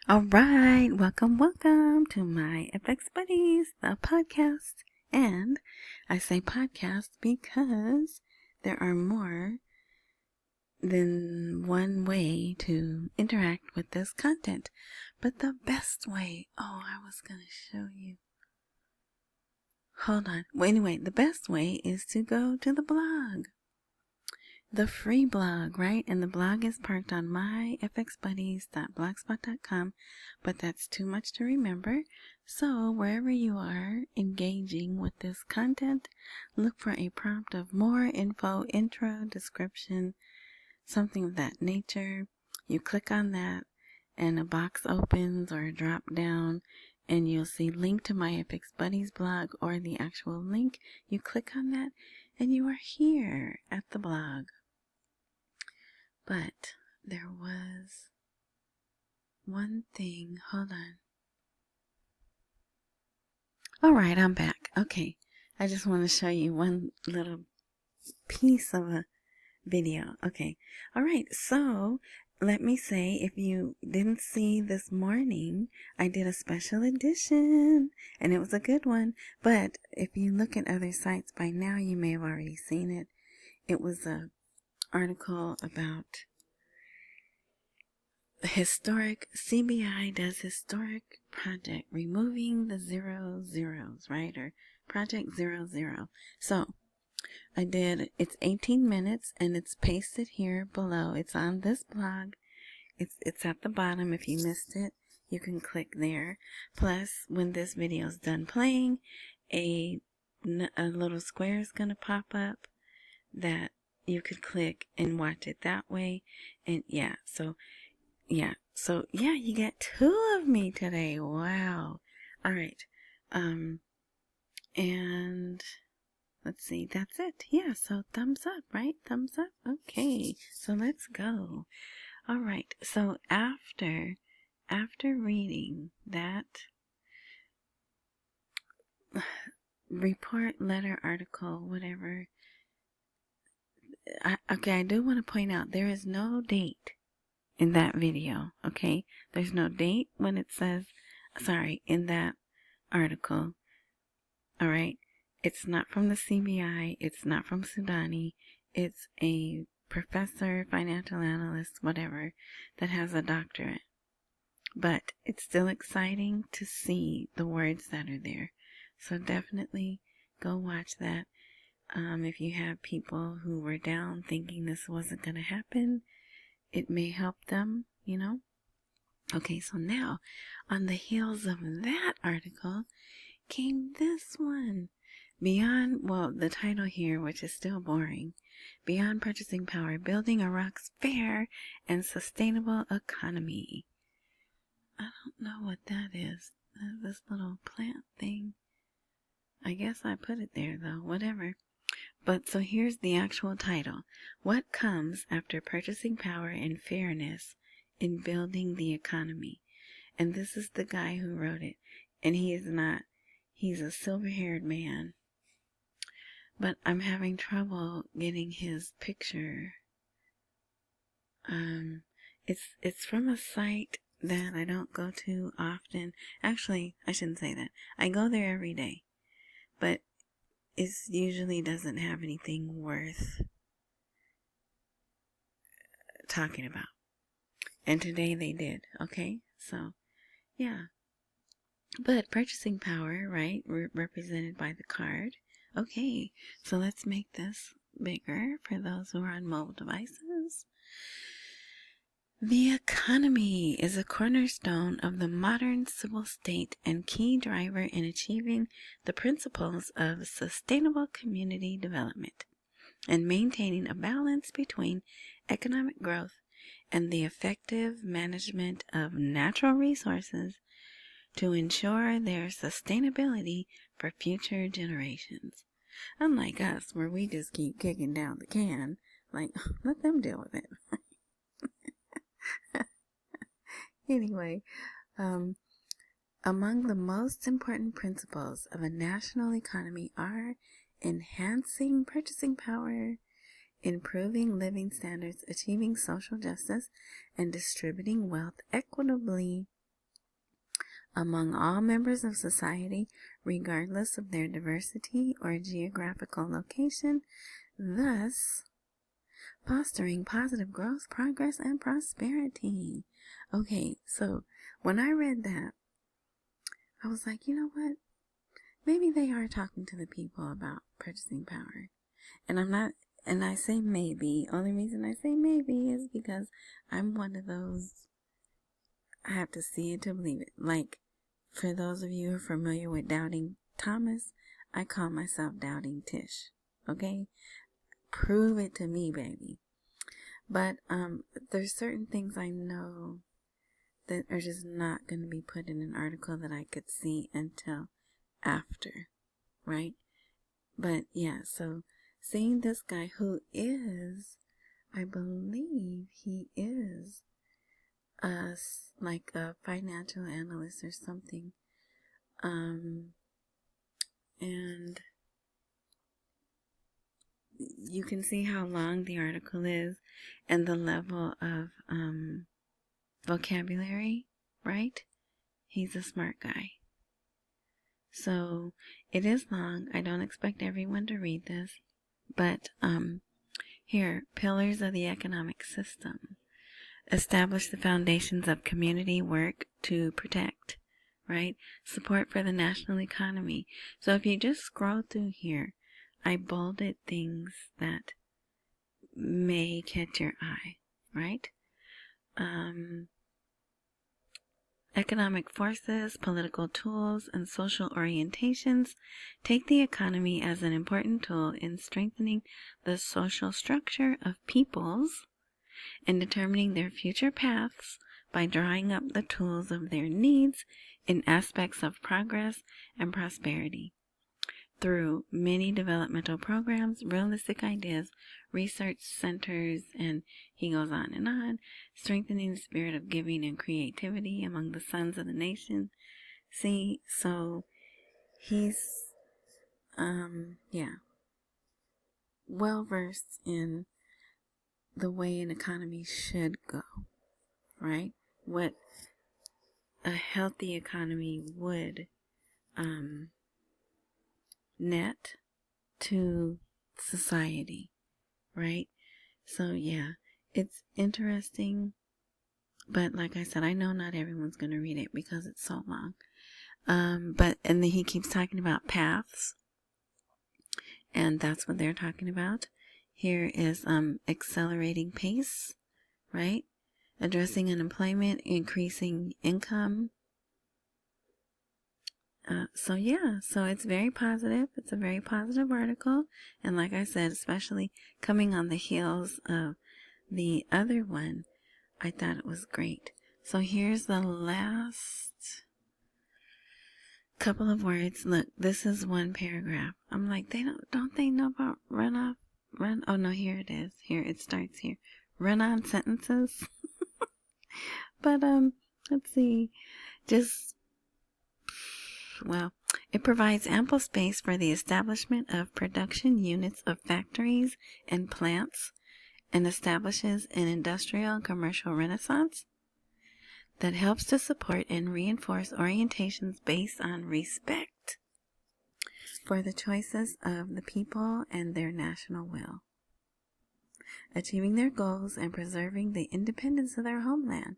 All right, welcome to my FX Buddies, the podcast. And I say podcast because there are more than one way to interact with this content. But the best way, I was going to show you. Hold on. Well, anyway, the best way is to go to the blog. The free blog, right? And the blog is parked on myfxbuddies.blogspot.com, but that's too much to remember. So wherever you are engaging with this content, look for a prompt of more info, intro, description, something of that nature. You click on that and a box opens or a drop down and you'll see link to my FX Buddies blog or the actual link. You click on that and you are here at the blog. But there was one thing. Hold on. All right, I'm back. Okay. I just want to show you one little piece of a video. Okay. All right. So let me say, if you didn't see this morning, I did a special edition and it was a good one. But if you look at other sites by now, you may have already seen it. It was a article about CBI does historic project, removing the 0 zeros, right? Or project 00. So I did, it's 18 minutes and it's pasted here below. It's on this blog. It's at the bottom. If you missed it, you can click there. Plus, when this video is done playing, a little square is going to pop up that you could click and watch it that way. And you get two of me today. Wow. All right. And let's see, that's it. Yeah, so thumbs up, right? Thumbs up. Okay. So let's go. All right. So after reading that report, letter, article, whatever, I do want to point out there is no date in that video, okay? There's no date when it says, in that article, all right? It's not from the CBI, it's not from Sudani, it's a professor, financial analyst, whatever, that has a doctorate. But it's still exciting to see the words that are there. So definitely go watch that. If you have people who were down thinking this wasn't going to happen, it may help them, Okay, so now, on the heels of that article, came this one. The title here, which is still boring, Beyond Purchasing Power, Building Iraq's Fair and Sustainable Economy. I don't know what that is. This little plant thing. I guess I put it there, though. Whatever. But so here's the actual title. What comes after purchasing power and fairness in building the economy? And this is the guy who wrote it. And he is not. He's a silver-haired man. But I'm having trouble getting his picture. It's from a site that I don't go to often. Actually, I shouldn't say that. I go there every day. But it usually doesn't have anything worth talking about. And today they did, okay? So, yeah. But purchasing power, right, represented by the card. Okay, so let's make this bigger for those who are on mobile devices. The economy is a cornerstone of the modern civil state and key driver in achieving the principles of sustainable community development and maintaining a balance between economic growth and the effective management of natural resources to ensure their sustainability for future generations. Unlike us, where we just keep kicking down the can, like, let them deal with it. Anyway, among the most important principles of a national economy are enhancing purchasing power, improving living standards, achieving social justice, and distributing wealth equitably among all members of society, regardless of their diversity or geographical location, thus fostering positive growth, progress, and prosperity. Okay, so when I read that, I was like, you know what? Maybe they are talking to the people about purchasing power. And I say maybe. Only reason I say maybe is because I'm one of those, I have to see it to believe it. Like, for those of you who are familiar with Doubting Thomas, I call myself Doubting Tish. Okay? Prove it to me, baby. But there's certain things I know that are just not going to be put in an article that I could see until after, right? But yeah, so seeing this guy who is, I believe he is like a financial analyst or something, and you can see how long the article is and the level of vocabulary, right? He's a smart guy. So it is long. I don't expect everyone to read this, but here, pillars of the economic system. Establish the foundations of community work to protect, right? Support for the national economy. So if you just scroll through here, I bolded things that may catch your eye, right? Economic forces, political tools, and social orientations take the economy as an important tool in strengthening the social structure of peoples and determining their future paths by drawing up the tools of their needs in aspects of progress and prosperity. Through many developmental programs, realistic ideas, research centers, and he goes on, strengthening the spirit of giving and creativity among the sons of the nation. See, so he's, well versed in the way an economy should go, right? What a healthy economy would, net to society, right? So yeah, it's interesting, but like I said, I know not everyone's going to read it because it's so long. And then he keeps talking about paths, and that's what they're talking about. Here is accelerating pace, right? Addressing unemployment, increasing income. So it's very positive. It's a very positive article. And like I said, especially coming on the heels of the other one, I thought it was great. So here's the last couple of words. Look, this is one paragraph. I'm like, don't they know about oh no, here it is. Here, it starts here. Run-on sentences. But, let's see. It provides ample space for the establishment of production units of factories and plants and establishes an industrial and commercial renaissance that helps to support and reinforce orientations based on respect for the choices of the people and their national will, achieving their goals and preserving the independence of their homeland,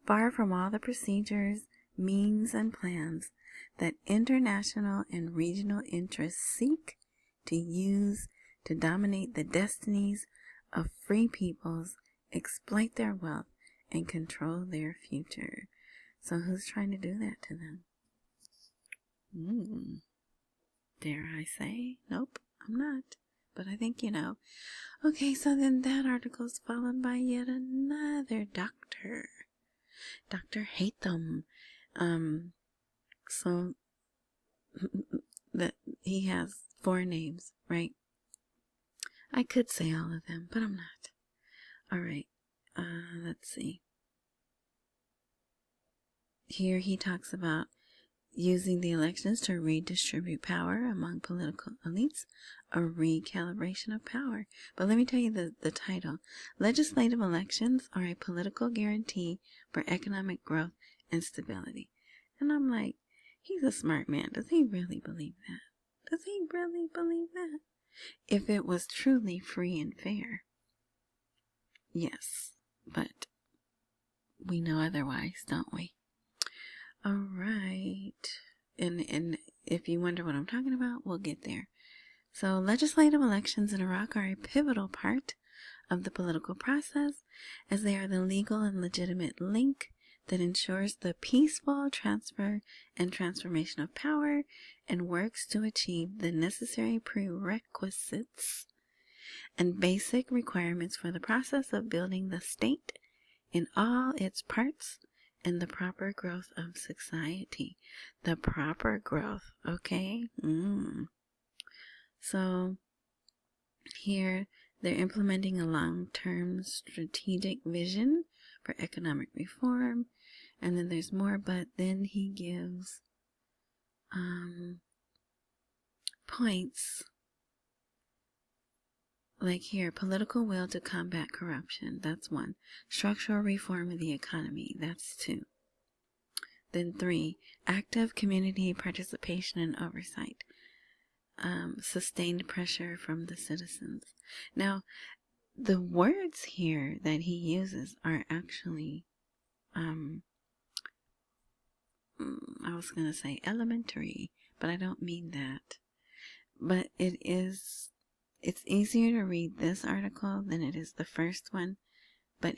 far from all the procedures, means, and plans that international and regional interests seek to use to dominate the destinies of free peoples, exploit their wealth, and control their future. So who's trying to do that to them? Dare I say? Nope, I'm not. But I think you know. Okay, so then that article is followed by yet another doctor. Dr. Hatham. So that he has 4 names, right? I could say all of them, but I'm not. Alright, let's see. Here he talks about using the elections to redistribute power among political elites, a recalibration of power. But let me tell you the title. Legislative elections are a political guarantee for economic growth and stability. And I'm like, he's a smart man. Does he really believe that? Does he really believe that? If it was truly free and fair. Yes, but we know otherwise, don't we? All right. And if you wonder what I'm talking about, we'll get there. So legislative elections in Iraq are a pivotal part of the political process, as they are the legal and legitimate link that ensures the peaceful transfer and transformation of power and works to achieve the necessary prerequisites and basic requirements for the process of building the state in all its parts and the proper growth of society. The proper growth, okay? So here they're implementing a long-term strategic vision for economic reform. And then there's more, but then he gives points. Like here, political will to combat corruption. That's 1. Structural reform of the economy. That's 2. Then 3, active community participation and oversight. Sustained pressure from the citizens. Now, the words here that he uses are actually, I was going to say elementary, but I don't mean that. But it's easier to read this article than it is the first one. But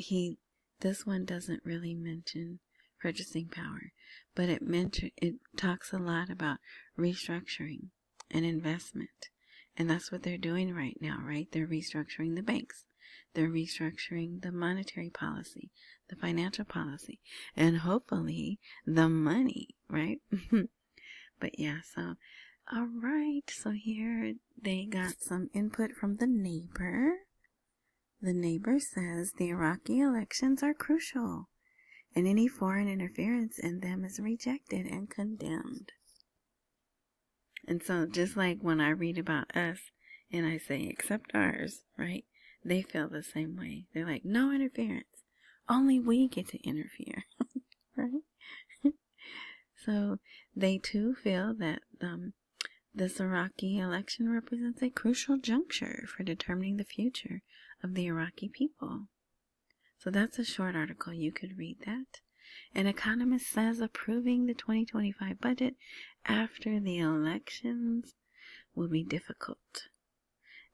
this one doesn't really mention purchasing power, but it talks a lot about restructuring and investment. And that's what they're doing right now, right? They're restructuring the banks. They're restructuring the monetary policy, the financial policy, and hopefully the money, right? But yeah, so, all right. So here they got some input from the neighbor. The neighbor says the Iraqi elections are crucial, and any foreign interference in them is rejected and condemned. And so just like when I read about us and I say, except ours, right? They feel the same way. They're like, no interference. Only we get to interfere, right? So they too feel that this Iraqi election represents a crucial juncture for determining the future of the Iraqi people. So that's a short article. You could read that. An economist says approving the 2025 budget after the elections will be difficult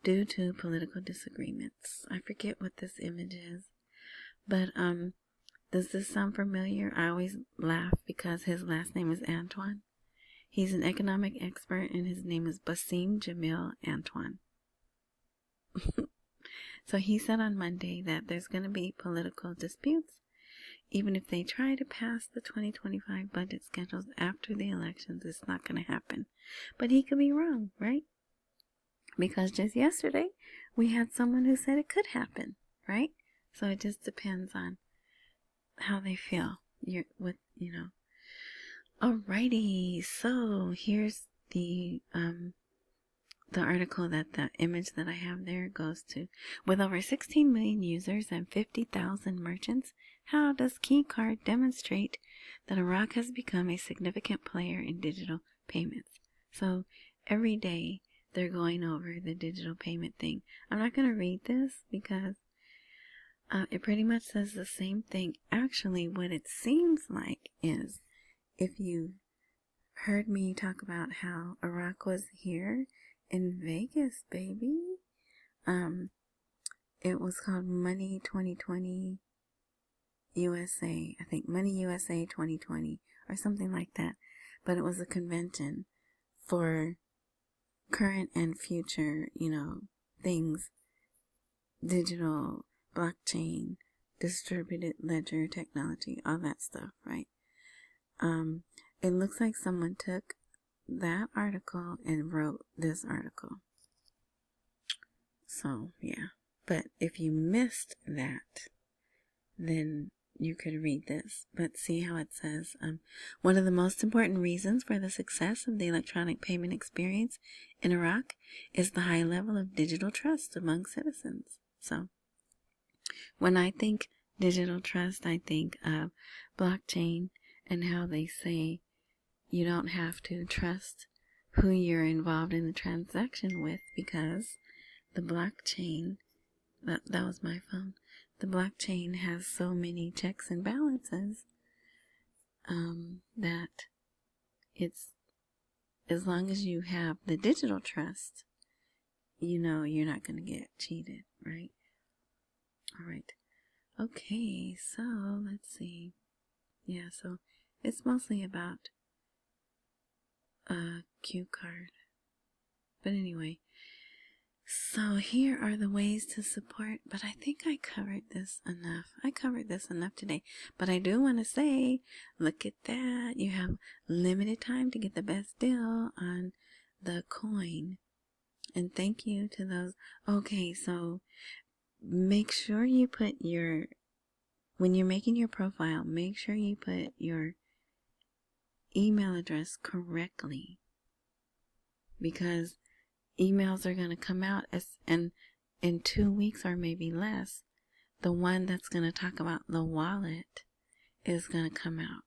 due to political disagreements. I forget what this image is, but does this sound familiar? I always laugh because his last name is Antoine. He's an economic expert and his name is Basim Jamil Antoine. So he said on Monday that there's going to be political disputes even if they try to pass the 2025 budget schedules after the elections. It's not going to happen. But he could be wrong, right? Because just yesterday we had someone who said it could happen, right? So it just depends on how they feel. Alrighty, so here's the article that the image that I have there goes to. With over 16 million users and 50,000 merchants, how does KeyCard demonstrate that Iraq has become a significant player in digital payments? So every day they're going over the digital payment thing. I'm not going to read this because it pretty much says the same thing. Actually, what it seems like is, if you heard me talk about how Iraq was here in Vegas, baby, it was called Money 2020 USA. I think Money USA 2020 or something like that. But it was a convention for current and future, things, digital, blockchain, distributed ledger technology, all that stuff, right? It looks like someone took that article and wrote this article. So, yeah. But if you missed that, then you could read this. But see how it says, one of the most important reasons for the success of the electronic payment experience in Iraq is the high level of digital trust among citizens. So, when I think digital trust, I think of blockchain and how they say you don't have to trust who you're involved in the transaction with, because the blockchain, that was my phone, the blockchain has so many checks and balances that it's, as long as you have the digital trust, you know you're not going to get cheated, right? All right. Okay, so let's see. Yeah, so it's mostly about a cue card. But anyway, so here are the ways to support, but I think I covered this enough. I covered this enough today. But I do want to say, look at that. You have limited time to get the best deal on the coin. And thank you to those. Okay, so make sure you put your, when you're making your profile, make sure you put your email address correctly, because emails are going to come out and in 2 weeks or maybe less, the one that's going to talk about the wallet is going to come out,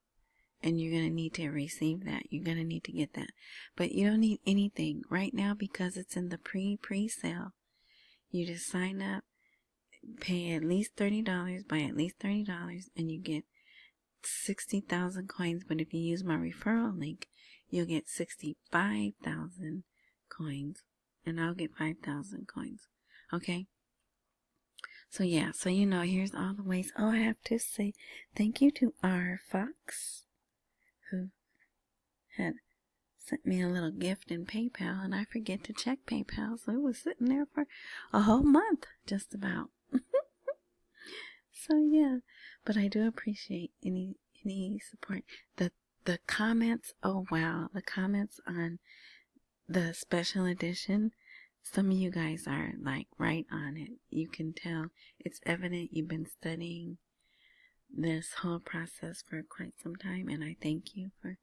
and you're going to need to receive that. You're going to need to get that. But you don't need anything right now because it's in the pre-sale. You just sign up, pay at least $30, buy at least $30, and you get 60,000 coins. But if you use my referral link, you'll get 65,000 coins, and I'll get 5,000 coins. Okay? So yeah, so you know, here's all the ways. Oh, I have to say thank you to R. Fox, who had sent me a little gift in PayPal, and I forget to check PayPal, so it was sitting there for a whole month, just about. So yeah, but I do appreciate any support. The comments, oh wow, the comments on the special edition, some of you guys are like right on it. You can tell, it's evident you've been studying this whole process for quite some time, and I thank you for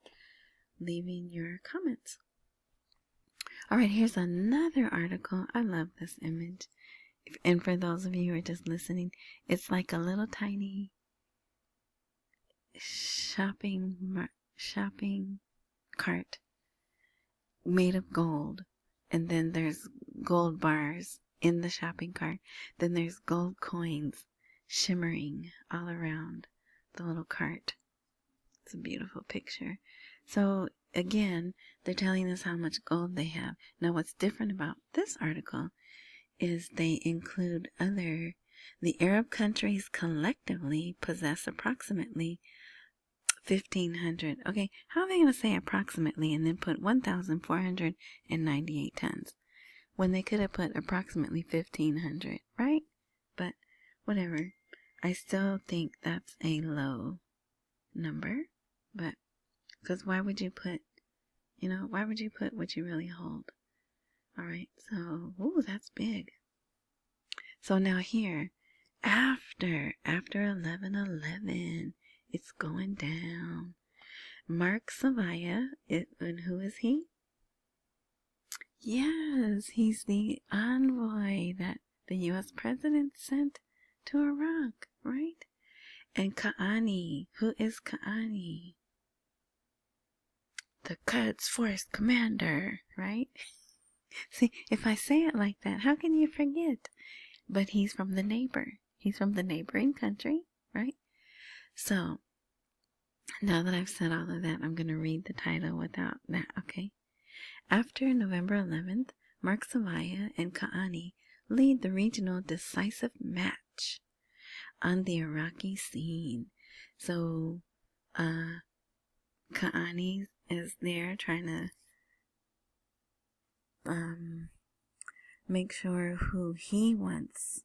leaving your comments. All right, here's another article. I love this image. And for those of you who are just listening, it's like a little tiny shopping cart made of gold, and then there's gold bars in the shopping cart. Then there's gold coins shimmering all around the little cart. It's a beautiful picture. So again, they're telling us how much gold they have. Now what's different about this article is they include the Arab countries collectively possess approximately 1,500. Okay, how are they going to say approximately and then put 1,498 tons when they could have put approximately 1,500, right? But whatever. I still think that's a low number, but because why would you put what you really hold? All right, so, ooh, that's big. So now here, after 11/11, it's going down. Mark Savaya, and who is he? Yes, he's the envoy that the U.S. president sent to Iraq, right? And Ka'ani, who is Ka'ani? The Quds Force commander, right? See, if I say it like that, how can you forget? But he's from the neighboring country, right? So, now that I've said all of that, I'm going to read the title without that, okay? After November 11th, Mark Savaya and Ka'ani lead the regional decisive match on the Iraqi scene. So, Ka'ani is there trying to make sure who he wants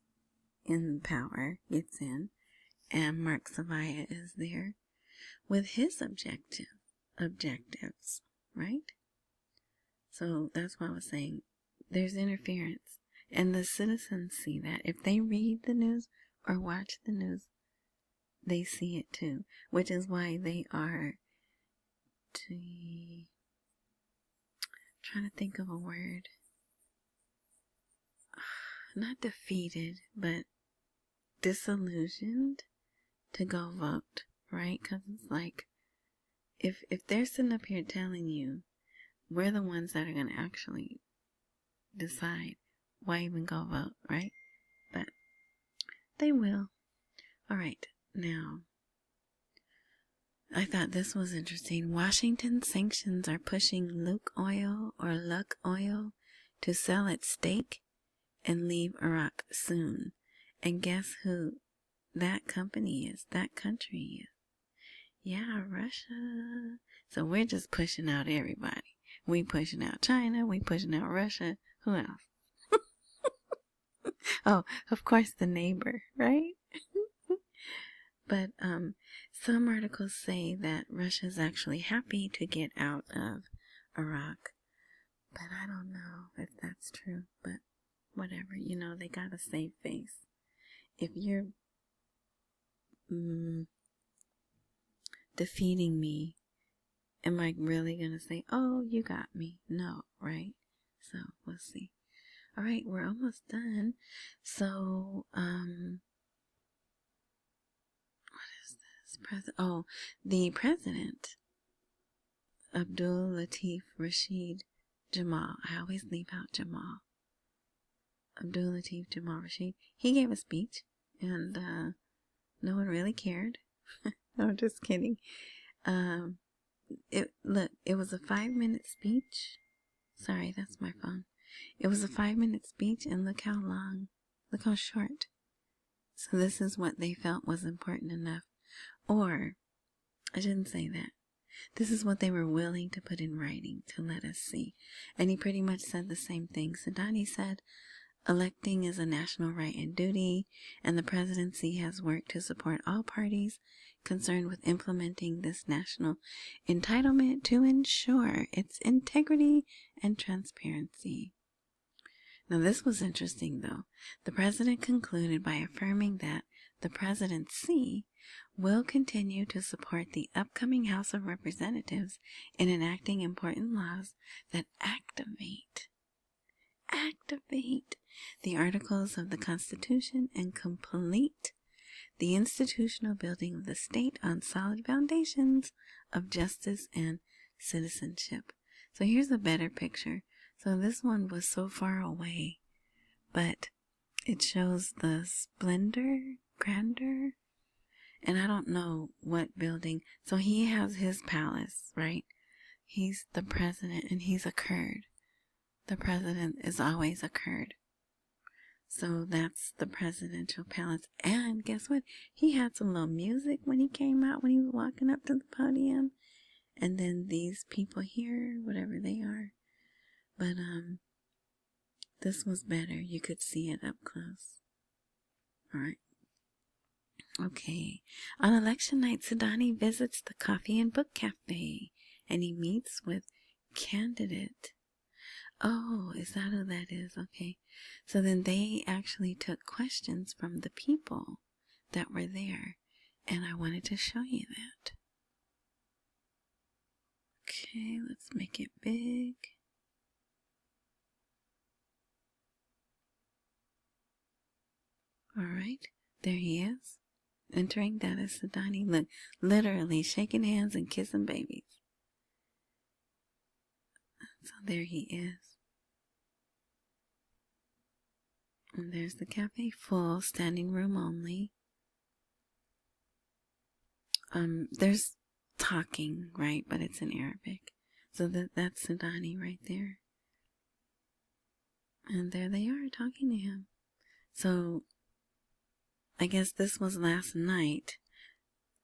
in power gets in, and Mark Savaya is there with his objectives, right? So that's why I was saying there's interference, and the citizens see that. If they read the news or watch the news, they see it too, which is why they are trying to think of a word. Not defeated, but disillusioned to go vote, right? Because it's like, if they're sitting up here telling you we're the ones that are going to actually decide, why even go vote, right? But they will. All right, now, I thought this was interesting. Washington sanctions are pushing Luke Oil to sell its stake and leave Iraq soon. And guess who that company is? That country is. Yeah, Russia. So we're just pushing out everybody. We pushing out China. We pushing out Russia. Who else? Oh, of course the neighbor, right? But some articles say that Russia's actually happy to get out of Iraq. But I don't know if that's true. But whatever, they got a save face. If you're defeating me, am I really going to say, oh, you got me? No, right? So we'll see. All right, we're almost done. So, what is this? The president, Abdul Latif Rashid Jamal. I always leave out Jamal. Abdul Latif Jamal Rashid. He gave a speech, and no one really cared. No, just kidding. It was a 5-minute speech. Sorry, that's my phone. It was a 5-minute speech, and look how short. So this is what they felt was important enough. Or, I shouldn't say that. This is what they were willing to put in writing to let us see. And he pretty much said the same thing. Sadani said, electing is a national right and duty, and the presidency has worked to support all parties concerned with implementing this national entitlement to ensure its integrity and transparency. Now, this was interesting, though. The president concluded by affirming that the presidency will continue to support the upcoming House of Representatives in enacting important laws that activate the articles of the Constitution and complete the institutional building of the state on solid foundations of justice and citizenship. So here's a better picture. So this one was so far away, but it shows the splendor, grandeur, and I don't know what building. So he has his palace, right? He's the president, and he's a Kurd. The president is always a Kurd. So that's the presidential palace. And guess what? He had some little music when he came out, when he was walking up to the podium. And then these people here, whatever they are. But this was better. You could see it up close. All right. Okay. On election night, Sadani visits the Coffee and Book Cafe, and he meets with candidate. Oh, is that who that is? Okay. So then they actually took questions from the people that were there, and I wanted to show you that. Okay, let's make it big. All right, there he is. Entering, that is Sadani. Look, literally shaking hands and kissing babies. So there he is. And there's the cafe full, standing room only. There's talking, right? But it's in Arabic. So that's Sadani right there. And there they are talking to him. So I guess this was last night.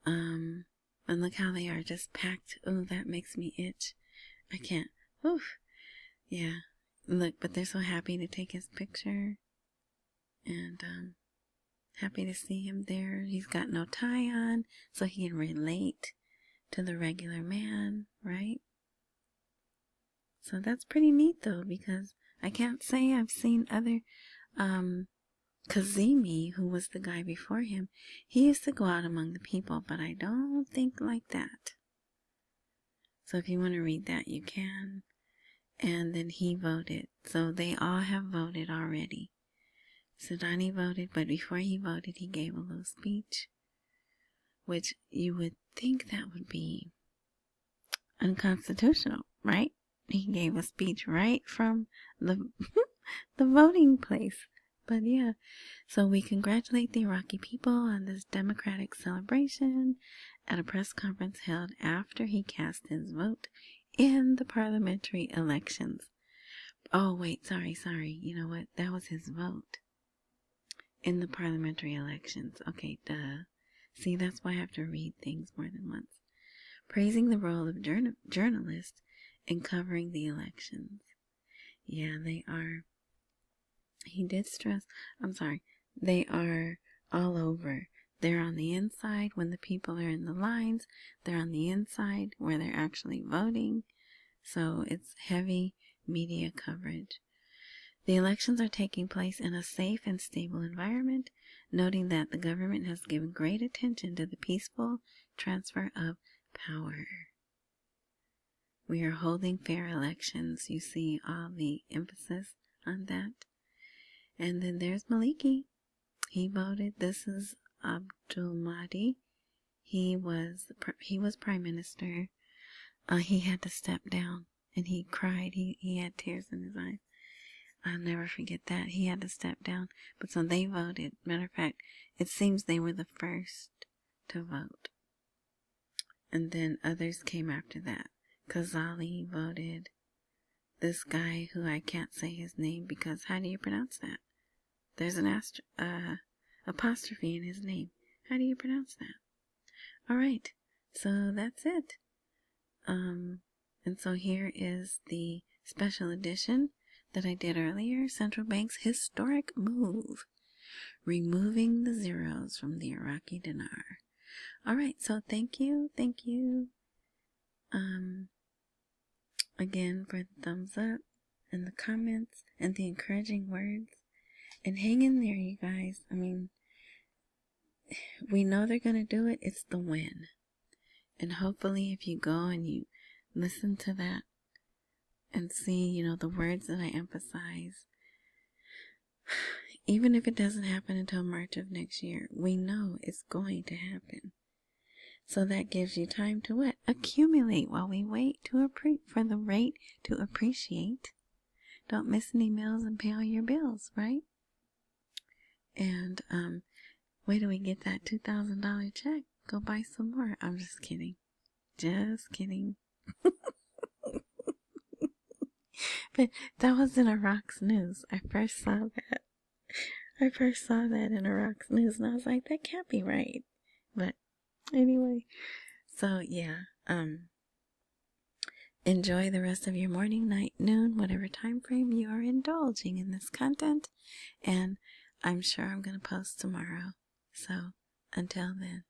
And look how they are just packed. Oh, that makes me itch. I can't. Oof. Yeah. Look, but they're so happy to take his picture. And happy to see him there. He's got no tie on, so he can relate to the regular man, right? So that's pretty neat, though, because I can't say I've seen other Kazemi, who was the guy before him, he used to go out among the people, but I don't think like that. So if you want to read that, you can. And then he voted. So they all have voted already. Sadani voted, but before he voted, he gave a little speech, which you would think that would be unconstitutional, right? He gave a speech right from the the voting place. But yeah, so we congratulate the Iraqi people on this democratic celebration at a press conference held after he cast his vote in the parliamentary elections. Oh, wait, sorry. You know what? That was his vote in the parliamentary elections. Okay, duh. See, that's why I have to read things more than once. Praising the role of journalists in covering the elections. Yeah, they are. He did stress, they are all over. They're on the inside when the people are in the lines. They're on the inside where they're actually voting. So it's heavy media coverage. The elections are taking place in a safe and stable environment, noting that the government has given great attention to the peaceful transfer of power. We are holding fair elections. You see all the emphasis on that. And then there's Maliki. He voted. This is Abdul Mahdi. He was prime minister. He had to step down, and he cried. He had tears in his eyes. I'll never forget that. He had to step down. But so they voted. Matter of fact, it seems they were the first to vote. And then others came after that. Kazali voted. This guy who I can't say his name because how do you pronounce that? There's an apostrophe in his name. How do you pronounce that? All right. So that's it. And so here is the special edition that I did earlier. Central Bank's historic move. Removing the zeros from the Iraqi dinar. All right. So thank you. Again for the thumbs up and the comments and the encouraging words. And hang in there, you guys. I mean, we know they're going to do it. It's the win. And hopefully if you go and you listen to that and see, the words that I emphasize, even if it doesn't happen until March of next year, we know it's going to happen. So that gives you time to what? Accumulate while we wait for the rate to appreciate. Don't miss any meals and pay all your bills, right? And wait till we get that $2,000 check. Go buy some more. I'm just kidding. But that was in Iraq's news. I first saw that in Iraq's news, and I was like, that can't be right. But anyway, so yeah, enjoy the rest of your morning, night, noon, whatever time frame you are indulging in this content, and I'm sure I'm going to post tomorrow. So until then.